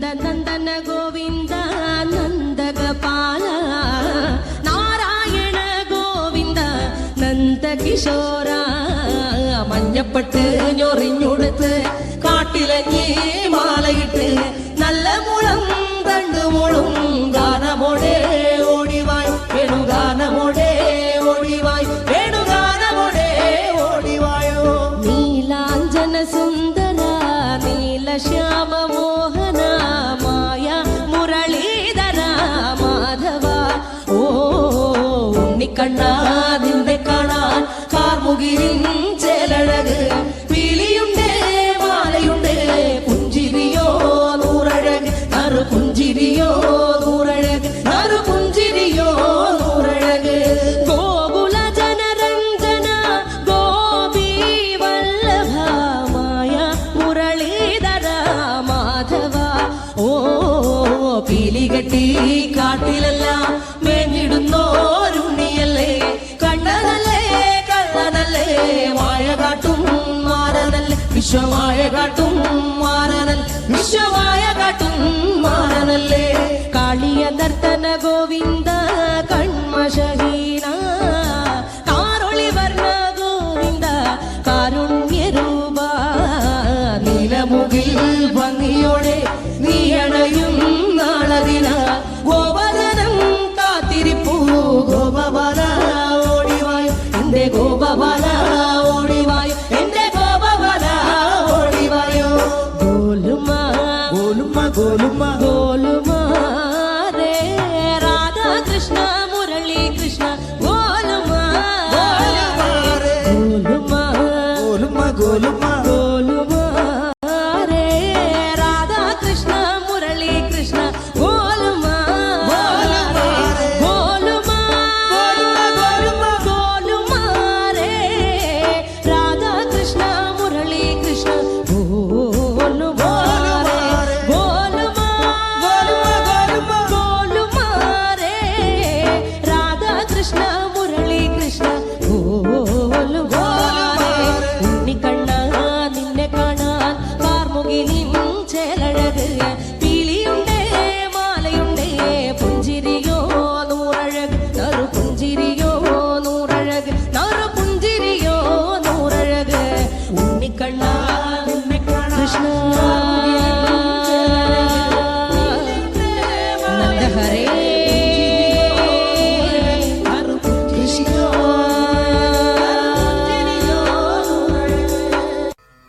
നന്ദന ഗോവിന്ദ നന്ദഗോപാല നാരായണ ഗോവിന്ദ നന്ദകിശോര മഞ്ഞപ്പെട്ട് ഞൊറിഞ്ഞുടുത്ത് കാട്ടിലഞ്ഞി മാലയിട്ട് നല്ല മുളം തണ്ടുമുളും ഗാനമോടെ ഓടിവായ് വേണുഗാനമോടെ ഓടിവായ് വേണുഗാനമോടെ ഓടിവായോ നീലാഞ്ജന സുന്ദര നീലശ്യാമ മോഹന മായ മുരളീധര മാധവ ഓ ഉണ്ണിക്കണ്ണ നിന്നെ കാണാൻ കാർമുകിലിൻ ചേലഴക് പീലിയുണ്ട് മാലയുണ്ട് പുഞ്ചിരിയോ നൂറഴക് നറു പുഞ്ചിരിയോ നൂറഴക് നറു പുഞ്ചിരിയോ നൂറഴക് ഗോകുല ജനരഞ്ജന ഗോപി വല്ലഭ മായ മുരളീധര മാധവ ഓ പീലികെട്ടി കാട്ടിലെല്ലാം മേഞ്ഞിടുന്നോരുണ്ണിയല്ലേ കണ്ണനല്ലേ കള്ളനല്ലേ മായ കാട്ടും മാറനല്ലേ വിശ്വമായ കാട്ടും മാറനൽ വിശ്വമായ കാട്ടും മാറനല്ലേ കാളിയ നർത്തന ഗോവിന്ദ കൺമശഹീന കാരൊളി വർണ്ണ ഗോവിന്ദ കാരുണ്യരൂപ നീലമുകിൽ ഭംഗിയോടെ നീ അണയും നാളതിന ഗോപദനം കാത്തിരിപ്പൂ ഗോപബാല ഓടിവായു എന്റെ ഗോപബാല ഓടിവായു എന്റെ ഗോപബാല ഓടിവായോ ഗോലുമ ഗോലുമ ഗോലുമ ഗോലുമ രേ രാധാ കൃഷ്ണ മുരളി കൃഷ്ണ ഗോലുമ ഗോലുമ ഗോലുമ ഗോലുമ ഗോലുമ രേ രാധാ കൃഷ്ണ മുരളി കൃഷ്ണ ഗോലുമ ഗോലുമ ഗോലുമ രേ രാധാ കൃഷ്ണ മുരളി കൃഷ്ണ ഗോലുമ ഗോലുമ ഗോലുമ രേ രാധാ കൃഷ്ണ മുരളി കൃഷ്ണ ഗോലുമ ഉണ്ണിക്കണ്ണ നിന്നെ കാണാൻ കാർമുകിലിൻ ചേലഴക് പീലിയുണ്ടേ മാലയുണ്ടേ പുഞ്ചിരിയോ നൂറഴക് നറു പുഞ്ചിരിയോ നൂറഴക് നറു പുഞ്ചിരിയോ നൂറഴക് ഉണ്ണിക്കണ്ണ നിന്നെ കാണാൻ കൃഷ്ണ